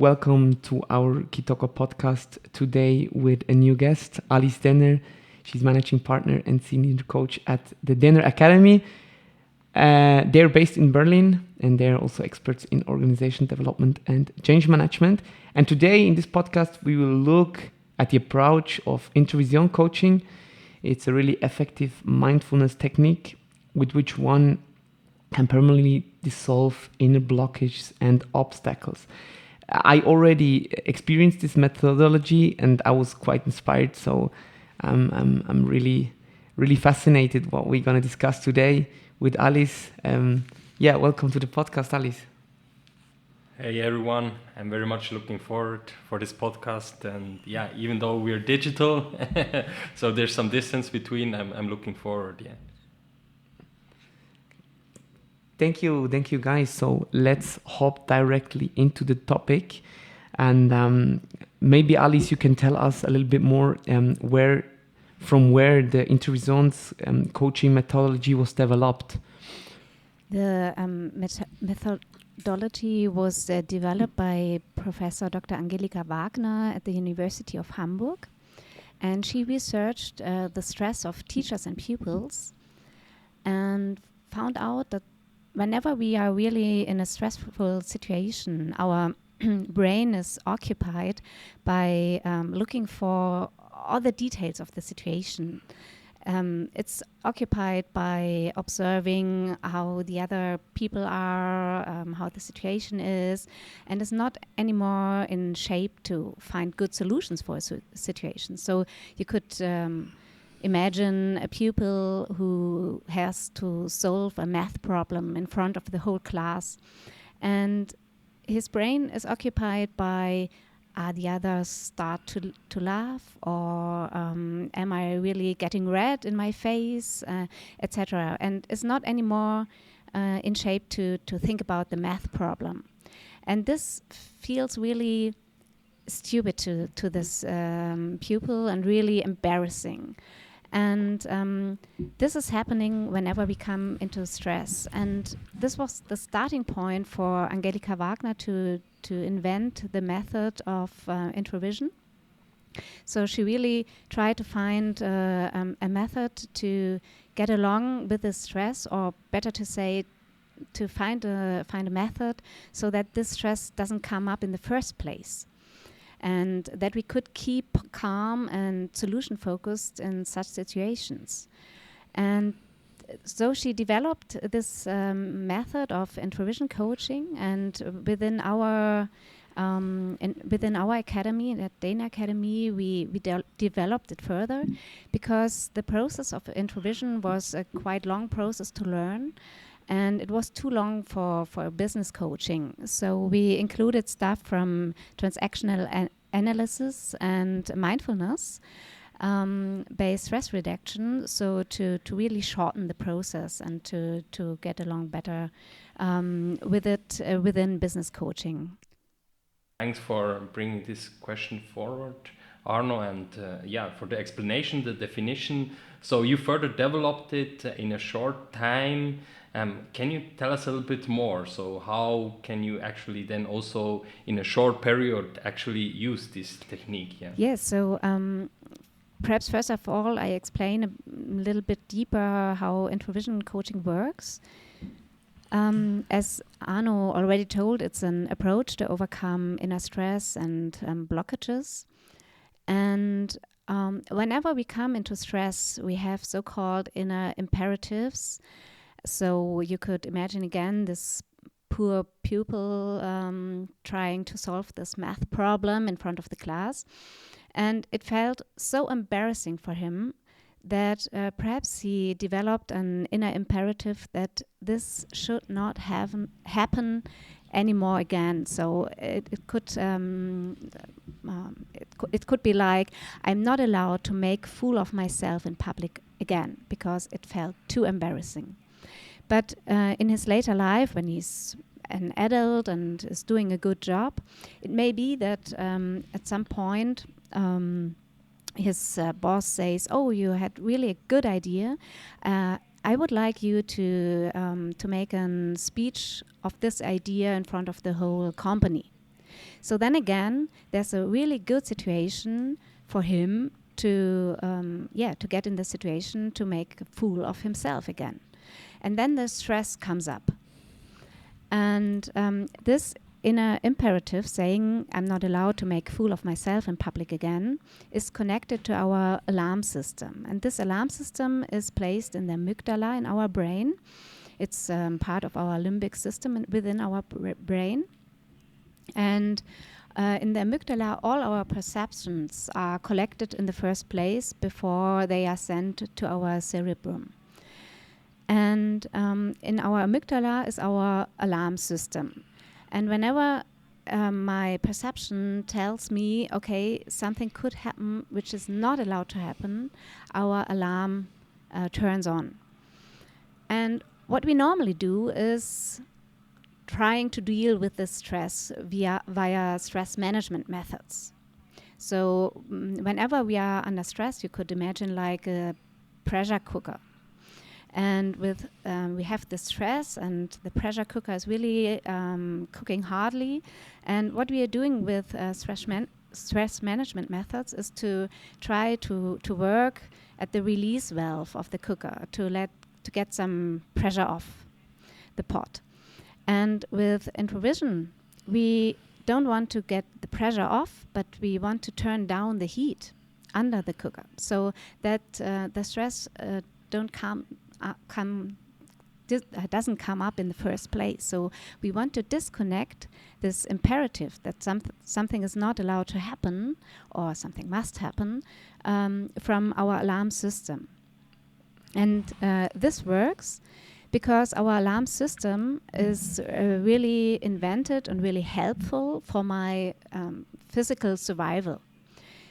welcome to our Kitoko podcast today with a new guest, Alice Dehner. She's managing partner and senior coach at the Dehner Academy. They're based in Berlin and they're also experts in organization development and change management. And today in this podcast, we will look at the approach of Introvision Coaching. It's a really effective mindfulness technique with which one can permanently dissolve inner blockages and obstacles. I already experienced this methodology and I was quite inspired. So I'm really fascinated what we're going to discuss today with Alice. Welcome to the podcast, Alice. Hey everyone, I'm very much looking forward for this podcast, and even though we're digital, so there's some distance between, I'm looking forward, Thank you guys. So let's hop directly into the topic, and maybe Alice, you can tell us a little bit more where the Introvision's coaching methodology was developed. The methodology was developed by Professor Dr. Angelika Wagner at the University of Hamburg, and she researched the stress of teachers and pupils and found out that whenever we are really in a stressful situation, our brain is occupied by looking for all the details of the situation. It's occupied by observing how the other people are, how the situation is, and is not anymore in shape to find good solutions for a situation. So you could imagine a pupil who has to solve a math problem in front of the whole class, and his brain is occupied by the others start to laugh, or am I really getting red in my face, etc. And is not anymore in shape to think about the math problem. And this feels really stupid to this pupil and really embarrassing. And this is happening whenever we come into stress. And this was the starting point for Angelika Wagner to invent the method of Introvision. So she really tried to find a method to get along with the stress, or better to say, to find a method so that this stress doesn't come up in the first place, and that we could keep calm and solution focused in such situations. And so she developed this method of Introvision coaching, and within our academy, at Dehner Academy, we developed it further, because the process of Introvision was a quite long process to learn, and it was too long for business coaching. So we included stuff from transactional analysis and mindfulness based stress reduction, so to really shorten the process and to get along better with it within business coaching. Thanks for bringing this question forward, Arno, and for the explanation, the definition. So you further developed it in a short time. Can you tell us a little bit more? So how can you actually then also in a short period actually use this technique? Yes, so perhaps first of all I explain a little bit deeper how Introvision coaching works. As Arno already told, it's an approach to overcome inner stress and blockages. And whenever we come into stress, we have so-called inner imperatives. So you could imagine again this poor pupil trying to solve this math problem in front of the class. And it felt so embarrassing for him that perhaps he developed an inner imperative that this should not happen anymore again. So it could be like, I'm not allowed to make fool of myself in public again, because it felt too embarrassing. But in his later life, when he's an adult and is doing a good job, it may be that at some point his boss says, "Oh, you had really a good idea. I would like you to make a speech of this idea in front of the whole company." So then again, there's a really good situation for him to get in the situation to make a fool of himself again. And then the stress comes up. And this inner imperative saying, I'm not allowed to make a fool of myself in public again, is connected to our alarm system. And this alarm system is placed in the amygdala in our brain. It's part of our limbic system within our brain. And in the amygdala, all our perceptions are collected in the first place before they are sent to our cerebrum. And in our amygdala is our alarm system. And whenever my perception tells me, okay, something could happen which is not allowed to happen, our alarm turns on. And what we normally do is trying to deal with this stress via stress management methods. So whenever we are under stress, you could imagine like a pressure cooker. And with we have the stress, and the pressure cooker is really cooking hardly. And what we are doing with stress management methods is to try to work at the release valve of the cooker to get some pressure off the pot. And with Introvision, we don't want to get the pressure off, but we want to turn down the heat under the cooker so that the stress doesn't come up in the first place. So we want to disconnect this imperative that something is not allowed to happen or something must happen from our alarm system. And this works because our alarm system is really invented and really helpful for my physical survival.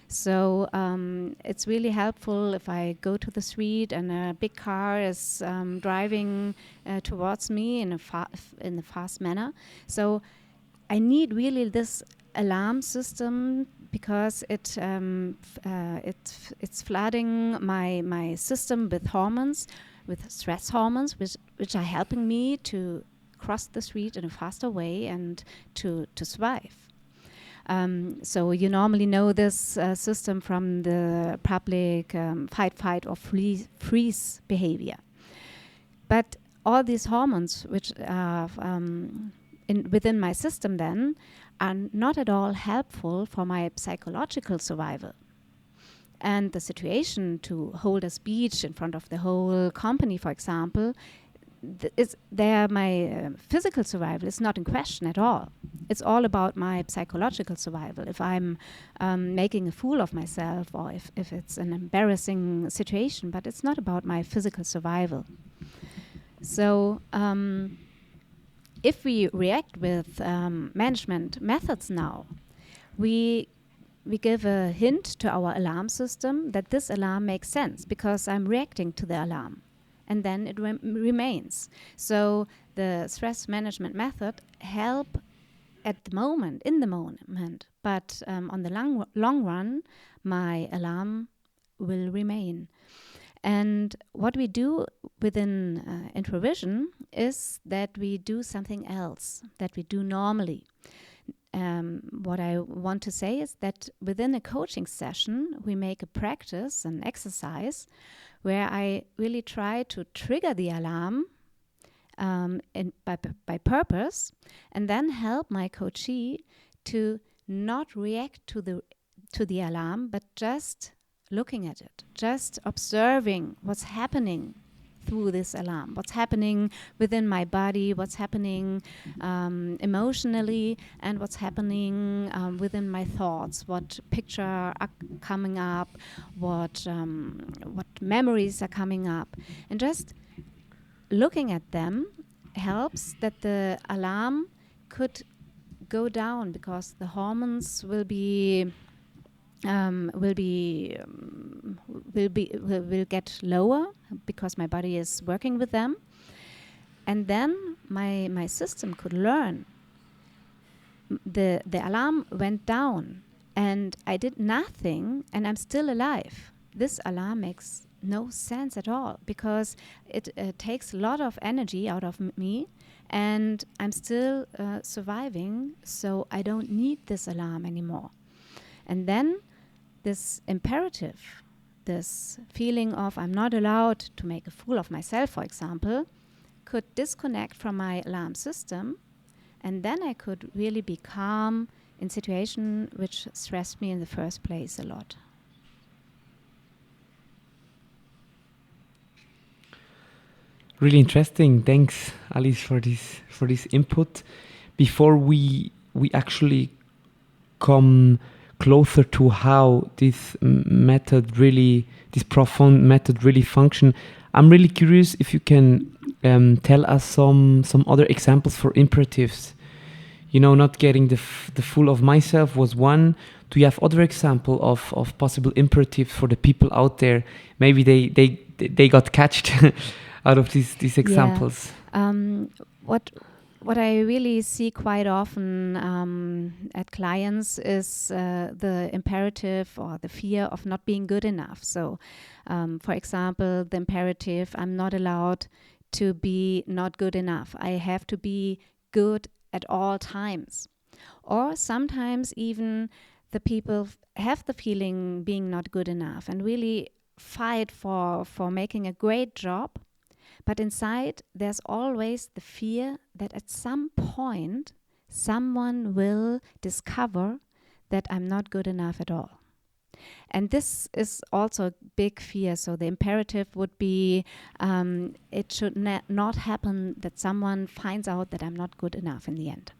So it's really helpful if I go to the street and a big car is driving towards me in a fast manner. So I need really this alarm system because it's flooding my system with hormones, with stress hormones, which are helping me to cross the street in a faster way and to survive. So you normally know this system from the public fight or freeze behavior. But all these hormones which are within my system then are not at all helpful for my psychological survival. And the situation to hold a speech in front of the whole company, for example, my physical survival is not in question at all. It's all about my psychological survival. If I'm making a fool of myself, or if it's an embarrassing situation, but it's not about my physical survival. So if we react with management methods now, we give a hint to our alarm system that this alarm makes sense because I'm reacting to the alarm. And then it remains. So the stress management method help at the moment, in the moment, but on the long run, my alarm will remain. And what we do within Introvision is that we do something else that we do normally. What I want to say is that within a coaching session, we make a practice, an exercise, where I really try to trigger the alarm by purpose, and then help my coachee to not react to the alarm, but just looking at it, just observing what's happening through this alarm, what's happening within my body, what's happening emotionally, and what's happening within my thoughts, what picture are coming up, what memories are coming up. And just looking at them helps that the alarm could go down because the hormones will get lower because my body is working with them, and then my system could learn. The alarm went down, and I did nothing, and I'm still alive. This alarm makes no sense at all, because it takes a lot of energy out of me, and I'm still surviving, so I don't need this alarm anymore. And then this imperative, this feeling of I'm not allowed to make a fool of myself, for example, could disconnect from my alarm system, and then I could really be calm in situation which stressed me in the first place a lot. Really interesting. Thanks, Alice, for this input. Before we actually come closer to how this profound method really function, I'm really curious if you can tell us some other examples for imperatives. Not getting the full of myself was one. Do you have other example of possible imperatives for the people out there? Maybe they got catched out of these examples. What I really see quite often at clients is the imperative or the fear of not being good enough. So, for example, the imperative, I'm not allowed to be not good enough. I have to be good at all times. Or sometimes even the people have the feeling being not good enough and really fight for making a great job. But inside, there's always the fear that at some point, someone will discover that I'm not good enough at all. And this is also a big fear. So the imperative would be, it should not happen that someone finds out that I'm not good enough in the end.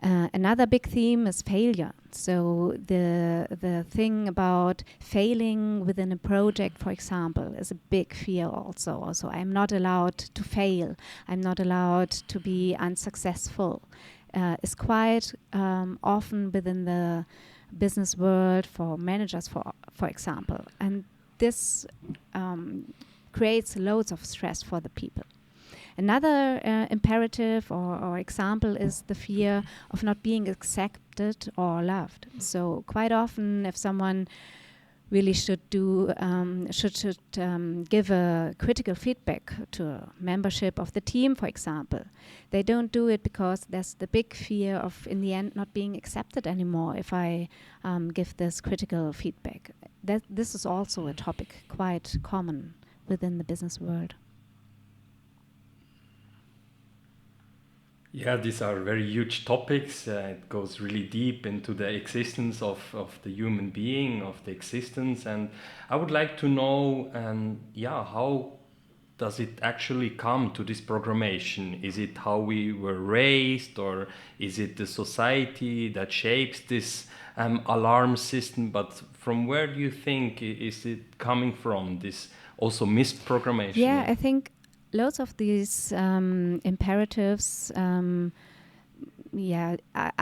Another big theme is failure. So the thing about failing within a project, for example, is a big fear also. Also, I'm not allowed to fail. I'm not allowed to be unsuccessful. It's quite often within the business world for managers, for example. And this creates loads of stress for the people. Another imperative or example is the fear of not being accepted or loved. So quite often, if someone really should give a critical feedback to membership of the team, for example, they don't do it because there's the big fear of, in the end, not being accepted anymore if I give this critical feedback. This is also a topic quite common within the business world. Yeah, these are very huge topics. It goes really deep into the existence of the human being, of the existence. And I would like to know, how does it actually come to this programmation? Is it how we were raised, or is it the society that shapes this alarm system? But from where do you think is it coming from, this also misprogrammation? Yeah, I think loads of these imperatives are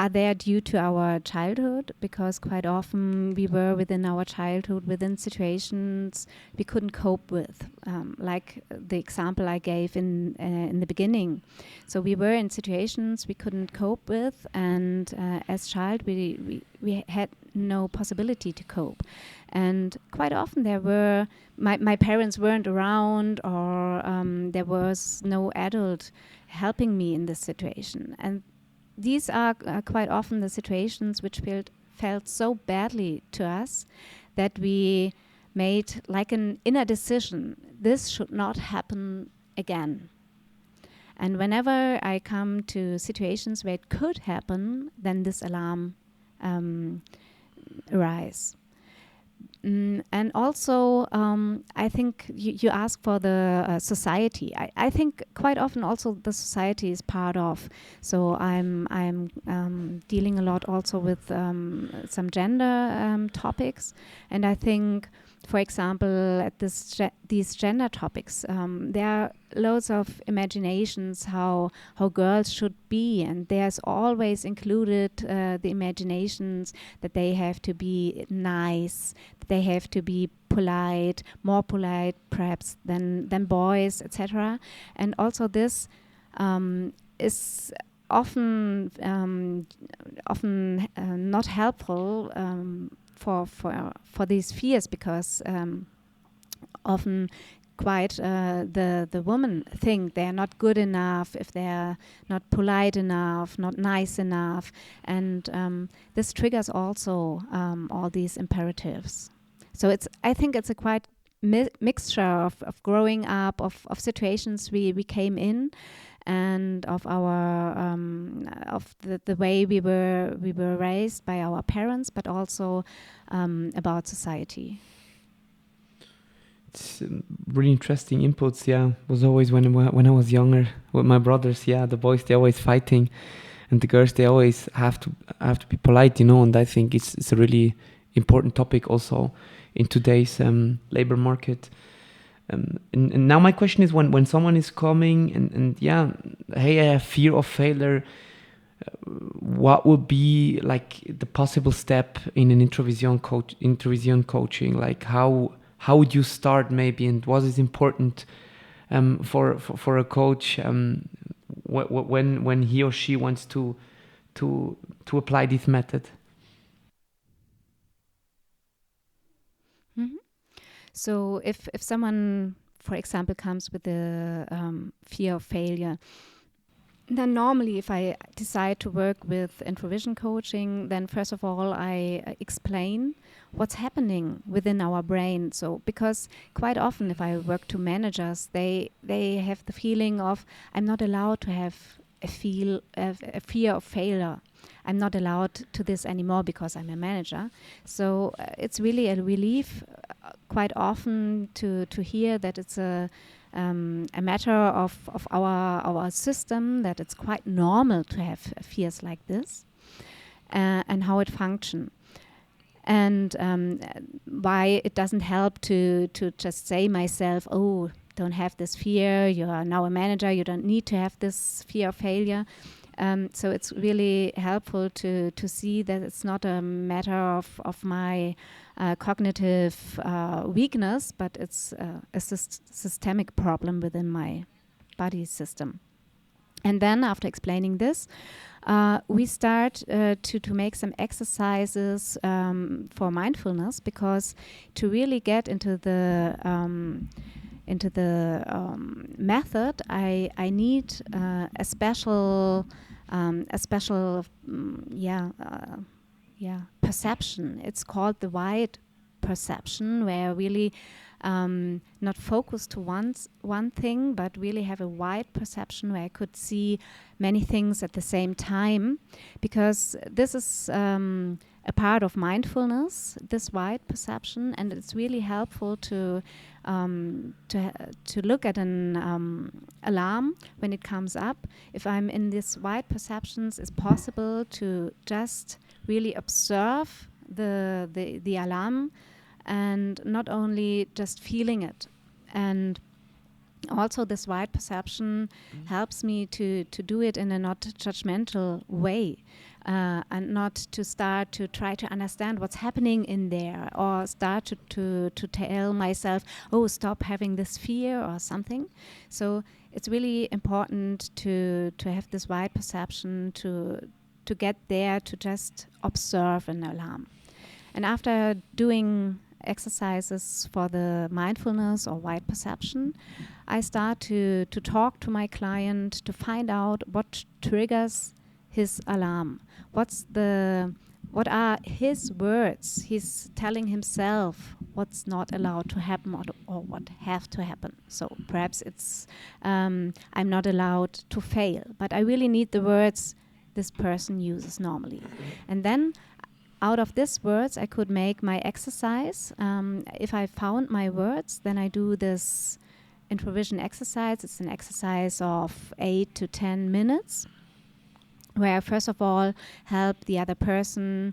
there due to our childhood, because quite often we were within our childhood within situations we couldn't cope with, like the example I gave in the beginning. So we were in situations we couldn't cope with, and as child we had no possibility to cope. And quite often there were my parents weren't around, or there was no adult helping me in this situation. And these are quite often the situations which felt so badly to us that we made like an inner decision: this should not happen again. And whenever I come to situations where it could happen, then this alarm arises. And also, I think you ask for the society. I think quite often also the society is part of. So I'm dealing a lot also with some gender topics, and I think, for example, at these gender topics, there are loads of imaginations how girls should be, and there's always included the imaginations that they have to be nice, that they have to be polite, more polite perhaps than boys, etc. And also this is often not helpful for these fears, because often quite the women think they're not good enough, if they're not polite enough, not nice enough, and this triggers also all these imperatives. So I think it's a quite mixture of growing up, of situations we came in, and of our of the way we were raised by our parents, but also about society. It's really interesting inputs. Yeah, was always when I was younger with my brothers. Yeah, the boys, they always fighting, and the girls, they always have to be polite, you know. And I think it's a really important topic also in today's labor market. And now my question is, when someone is coming and yeah, hey, I have fear of failure, what would be like the possible step in an introvision coaching? Like how would you start maybe, and what is important for a coach when he or she wants to apply this method? Mm-hmm. So if someone, for example, comes with the fear of failure, then normally if I decide to work with Introvision Coaching, then first of all I explain what's happening within our brain. So because quite often if I work to managers, they have the feeling of, I'm not allowed to have a fear of failure. I'm not allowed to this anymore because I'm a manager. So it's really a relief quite often to hear that it's a matter of our system, that it's quite normal to have fears like this, and how it functions. And why it doesn't help to just say myself, oh, don't have this fear, you are now a manager, you don't need to have this fear of failure. So it's really helpful to see that it's not a matter of my cognitive weakness, but it's a systemic problem within my body system. And then after explaining this, we start to make some exercises for mindfulness, because to really get into the method, I need a special perception. It's called the wide perception, where really not focus to one thing, but really have a wide perception where I could see many things at the same time, because this is a part of mindfulness, this wide perception, and it's really helpful to look at an alarm when it comes up. If I'm in this wide perceptions, it's possible to just really observe the alarm, and not only just feeling it. And also this wide perception helps me to do it in a not judgmental way, and not to start to try to understand what's happening in there, or start to tell myself, oh, stop having this fear or something. So it's really important to have this wide perception, to get there, to just observe an alarm. And after doing exercises for the mindfulness or wide perception, I start to talk to my client to find out what triggers his alarm. What are his words? He's telling himself what's not allowed to happen, or what have to happen. So perhaps it's I'm not allowed to fail, but I really need the words this person uses normally. And then out of these words, I could make my exercise. If I found my words, then I do this introvision exercise. It's an exercise of 8 to 10 minutes, where I first of all help the other person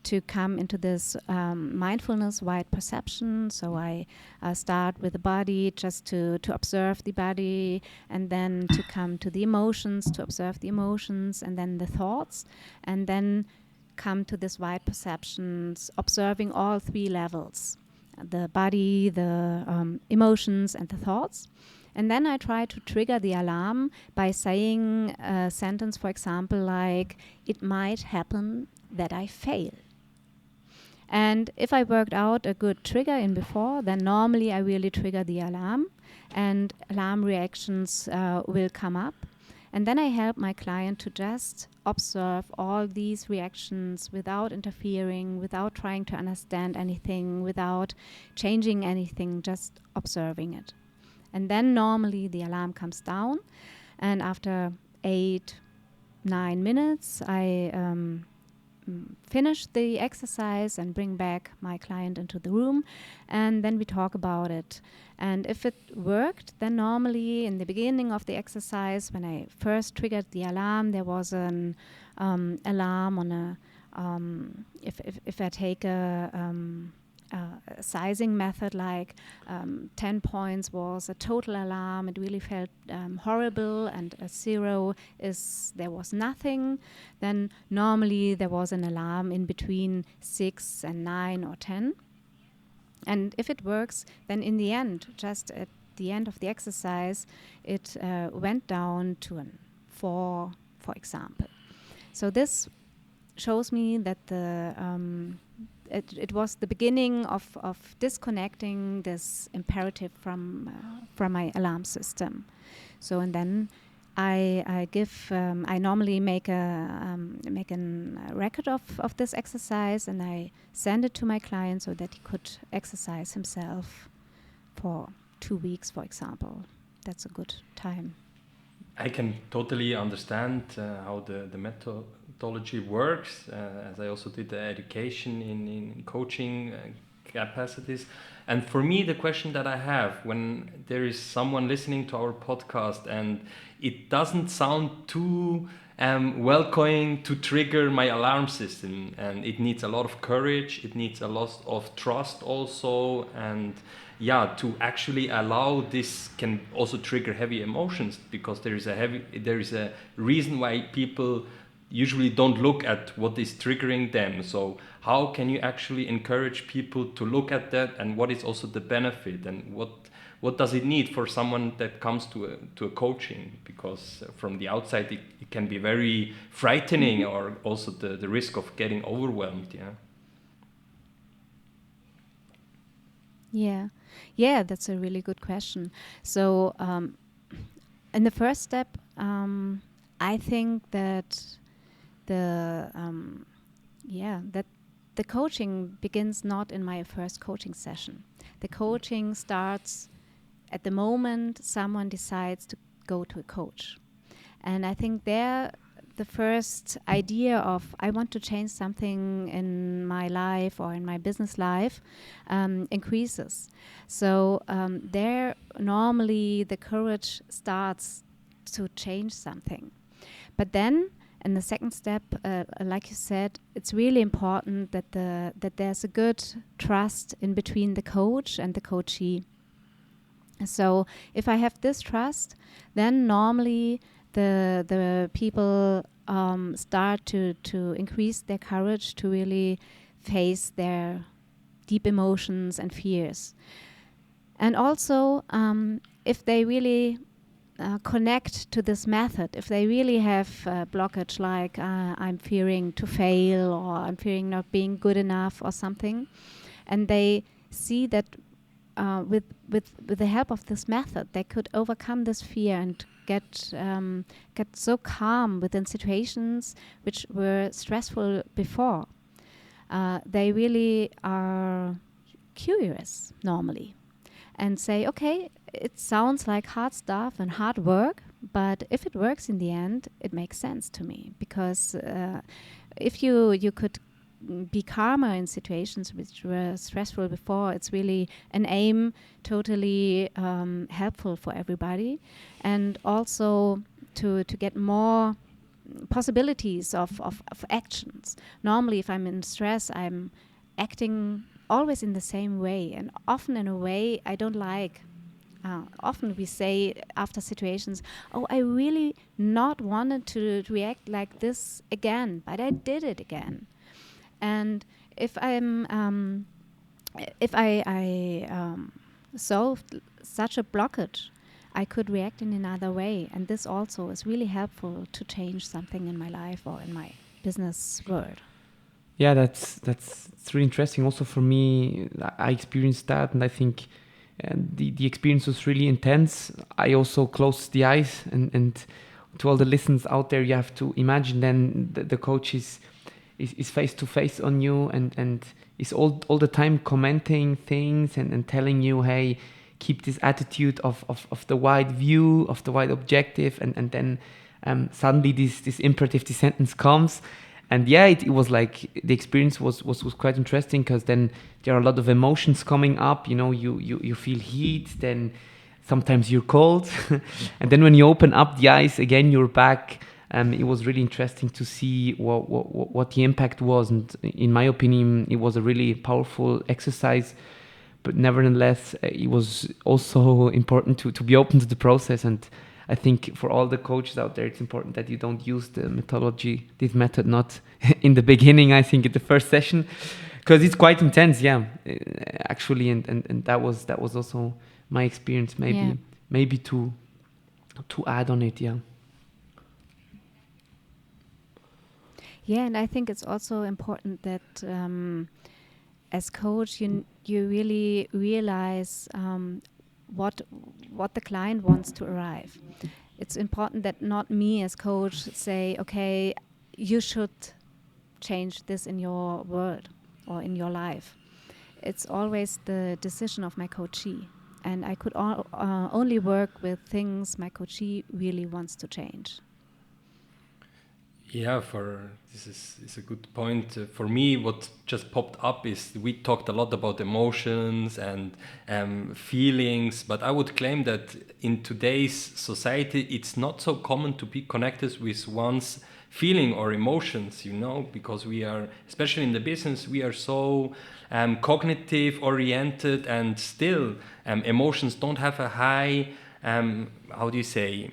to come into this mindfulness wide perception. So I start with the body, just to observe the body, and then to come to the emotions, to observe the emotions, and then the thoughts, and then come to this wide perceptions, observing all three levels: the body, the emotions, and the thoughts. And then I try to trigger the alarm by saying a sentence, for example, like, it might happen that I fail. And if I worked out a good trigger in before, then normally I really trigger the alarm, and alarm reactions will come up. And then I help my client to just observe all these reactions without interfering, without trying to understand anything, without changing anything, just observing it. And then normally the alarm comes down, and after 8-9 minutes, I finish the exercise and bring back my client into the room, and then we talk about it. And if it worked, then normally in the beginning of the exercise, when I first triggered the alarm, there was an alarm on a if I take a sizing method, like 10 points was a total alarm, it really felt horrible, and a 0 is there was nothing, then normally there was an alarm in between 6 and 9 or 10. And if it works, then in the end, just at the end of the exercise, it went down to a 4, for example. So this shows me that it was the beginning of disconnecting this imperative from my alarm system. So, and then I normally make a record of this exercise, and I send it to my client so that he could exercise himself for 2 weeks, for example. That's a good time. I can totally understand how the methodology works, as I also did the education in coaching capacities. And for me, the question that I have when there is someone listening to our podcast and it doesn't sound too welcoming to trigger my alarm system, and it needs a lot of courage, it needs a lot of trust also, and yeah, to actually allow this can also trigger heavy emotions, because there is a reason why people usually don't look at what is triggering them. So how can you actually encourage people to look at that, and what is also the benefit, and what does it need for someone that comes to a coaching? Because from the outside it can be very frightening, or also the risk of getting overwhelmed. Yeah, that's a really good question. So in the first step, I think that that the coaching begins not in my first coaching session. The coaching starts at the moment someone decides to go to a coach. And I think there the first idea of I want to change something in my life or in my business life increases. So there normally the courage starts to change something. But then in the second step, like you said, it's really important that there's a good trust in between the coach and the coachee. So if I have this trust, then normally the people start to increase their courage to really face their deep emotions and fears. And also, if they really connect to this method, if they really have a blockage like I'm fearing to fail, or I'm fearing not being good enough or something, and they see that with the help of this method they could overcome this fear and get so calm within situations which were stressful before, they really are curious normally and say, okay, it sounds like hard stuff and hard work, but if it works in the end, it makes sense to me, because if you could be calmer in situations which were stressful before, it's really an aim, totally helpful for everybody, and also to get more possibilities of actions. Normally, if I'm in stress, I'm acting always in the same way, and often in a way I don't like. Often we say after situations, oh, I really not wanted to react like this again, but I did it again. And if I solved such a blockage, I could react in another way, and this also is really helpful to change something in my life or in my business world. Yeah, it's really interesting. Also for me, I experienced that, and I think the experience was really intense. I also closed the eyes, and to all the listeners out there, you have to imagine then the coach is face to face on you, and is all the time commenting things and telling you, hey, keep this attitude of the wide view, of the wide objective, and then suddenly this imperative, this sentence comes. And yeah, it was like the experience was quite interesting, because then there are a lot of emotions coming up. You feel heat, then sometimes you're cold, and then when you open up the eyes again, you're back. It was really interesting to see what the impact was, and in my opinion, it was a really powerful exercise. But nevertheless, it was also important to be open to the process. And I think for all the coaches out there, it's important that you don't use the methodology, this method, not in the beginning, I think, at the first session, because it's quite intense, actually. And that was also my experience, maybe to add on it, Yeah, and I think it's also important that as coach, you really realize what the client wants to arrive. It's important that not me as coach say, okay, you should change this in your world or in your life. It's always the decision of my coachee, and I could only work with things my coachee really wants to change. Yeah, this is a good point. For me, what just popped up is we talked a lot about emotions and feelings, but I would claim that in today's society, it's not so common to be connected with one's feeling or emotions, because we are, especially in the business, we are so cognitive oriented, and still emotions don't have a high, how do you say,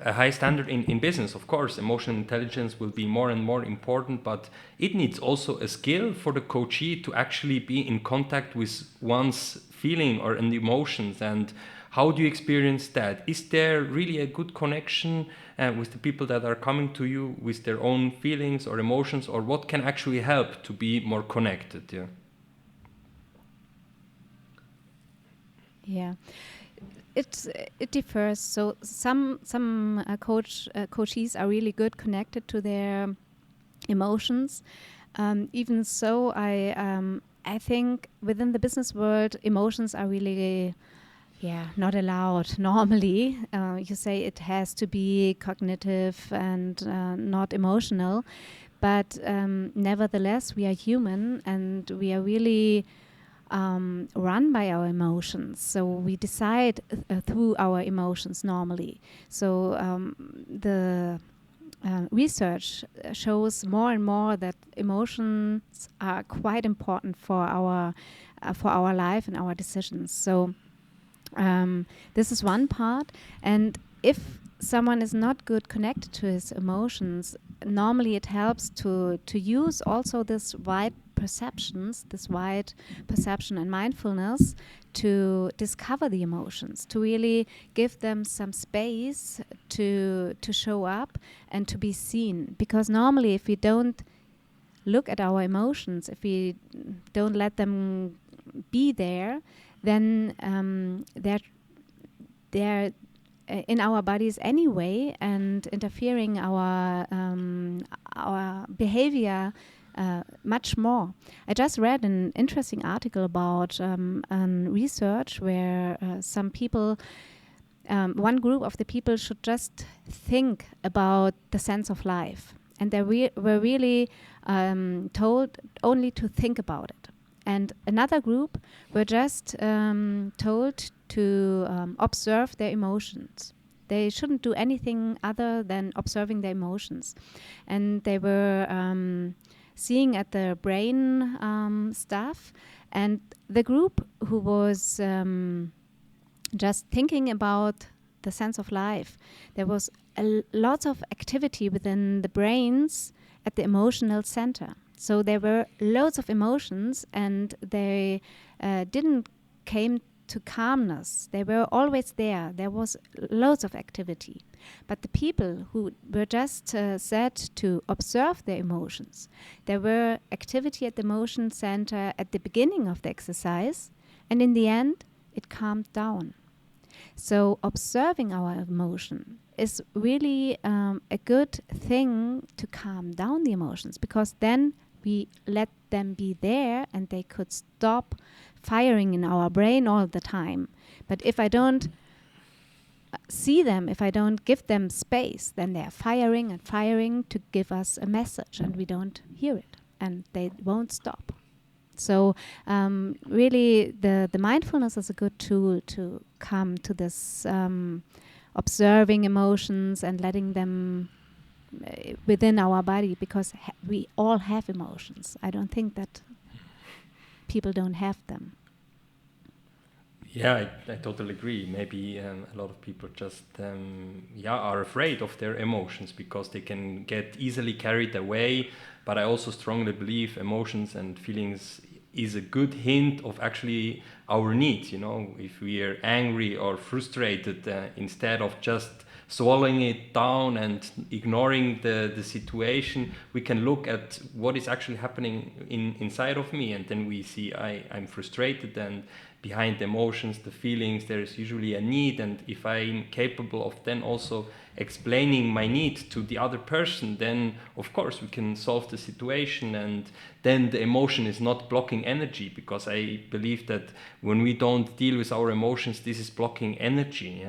a high standard in business. Of course, emotional intelligence will be more and more important, but it needs also a skill for the coachee to actually be in contact with one's feeling or in the emotions. And how do you experience that? Is there really a good connection with the people that are coming to you with their own feelings or emotions, or what can actually help to be more connected? Yeah. It differs. So some coachees are really good connected to their emotions. Even so, I think within the business world, emotions are really not allowed. Normally, you say it has to be cognitive and not emotional, but nevertheless, we are human and we are really run by our emotions. So we decide through our emotions normally. So the research shows more and more that emotions are quite important for our life and our decisions. So this is one part. And if someone is not good connected to his emotions, normally it helps to use also this wide perception and mindfulness to discover the emotions, to really give them some space to show up and to be seen. Because normally if we don't look at our emotions, if we don't let them be there, then they're in our bodies anyway and interfering our behavior much more. I just read an interesting article about research where some people, one group of the people should just think about the sense of life. And they were really told only to think about it. And another group were just told to observe their emotions. They shouldn't do anything other than observing their emotions. And they were seeing at the brain stuff. And the group who was just thinking about the sense of life, there was lots of activity within the brains at the emotional center. So there were loads of emotions, and they didn't came to calmness. They were always there. There was loads of activity. But the people who were just set to observe their emotions, there were activity at the emotion center at the beginning of the exercise, and in the end, it calmed down. So observing our emotion is really a good thing to calm down the emotions, because then we let them be there and they could stop firing in our brain all the time. But if I don't see them, if I don't give them space, then they're firing and firing to give us a message, and we don't hear it, and they won't stop. So really the mindfulness is a good tool to come to this observing emotions and letting them within our body, because we all have emotions. I don't think that people don't have them. Yeah, I totally agree. Maybe a lot of people just are afraid of their emotions because they can get easily carried away. But I also strongly believe emotions and feelings is a good hint of actually our needs. If we are angry or frustrated, instead of just swallowing it down and ignoring the situation, we can look at what is actually happening inside of me, and then we see I'm frustrated, and behind the emotions, the feelings, there is usually a need, and if I'm capable of then also explaining my need to the other person, then of course we can solve the situation, and then the emotion is not blocking energy, because I believe that when we don't deal with our emotions, this is blocking energy.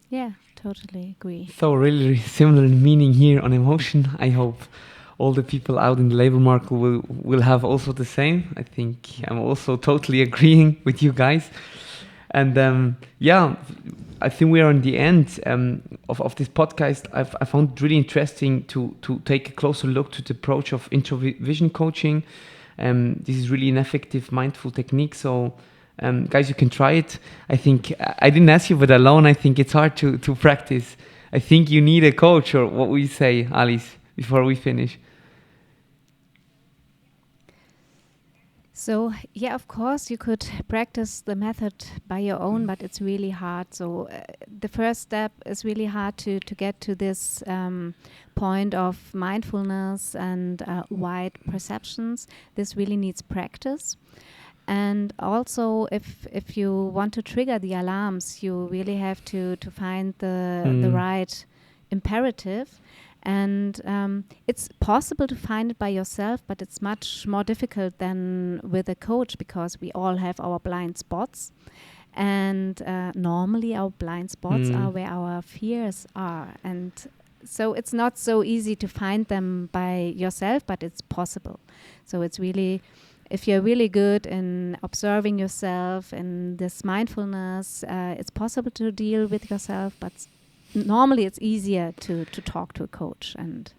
Yeah, totally agree. So really similar meaning here on emotion. I hope all the people out in the labor market will have also the same. I think I'm also totally agreeing with you guys. And I think we are on the end of this podcast. I found it really interesting to take a closer look to the approach of Introvision Coaching. This is really an effective mindful technique. So guys, you can try it. I think I didn't ask you, but alone, I think it's hard to practice. I think you need a coach, or what would you say, Alice, before we finish? So, yeah, of course, you could practice the method by your own, but it's really hard. So the first step is really hard to get to this point of mindfulness and wide perceptions. This really needs practice. And also, if you want to trigger the alarms, you really have to find the right imperative. And it's possible to find it by yourself, but it's much more difficult than with a coach, because we all have our blind spots. And normally our blind spots are where our fears are. And so it's not so easy to find them by yourself, but it's possible. So it's really, if you're really good in observing yourself and this mindfulness, it's possible to deal with yourself, but normally it's easier to talk to a coach and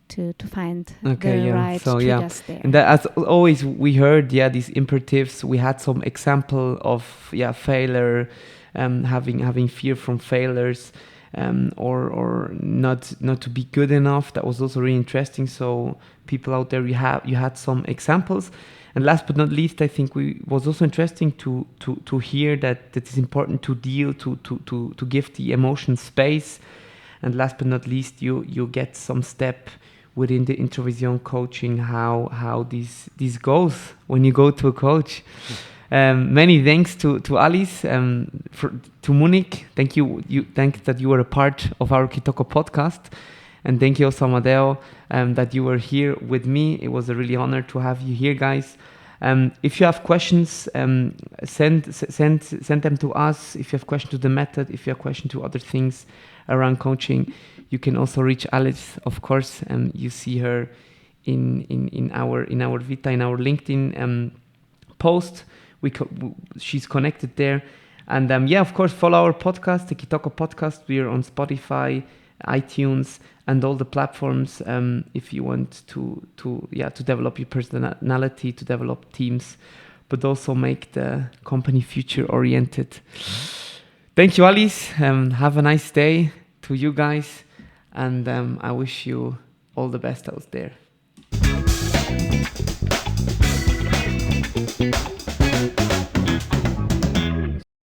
to find the right triggers there. And as always, we heard these imperatives. We had some example of failure, having fear from failures, or not to be good enough. That was also really interesting. So people out there, you had some examples. And last but not least, I think it was also interesting to hear that it's important to deal, to give the emotion space. And last but not least, you get some step within the Introvision coaching how this goes when you go to a coach. Many thanks to Alice, to Munich. Thank you. Thanks that you were a part of our Kitoko podcast. And thank you also, Amadeo, that you were here with me. It was a really honor to have you here, guys. If you have questions, send them to us. If you have questions to the method, if you have questions to other things around coaching, you can also reach Alice, of course. You see her in our Vita, in our LinkedIn post. She's connected there. And of course, follow our podcast, the Kitoko podcast. We are on Spotify, iTunes, and all the platforms. If you want to develop your personality, to develop teams, but also make the company future oriented. Thank you, Alice. Have a nice day to you guys, and I wish you all the best out there. Bye.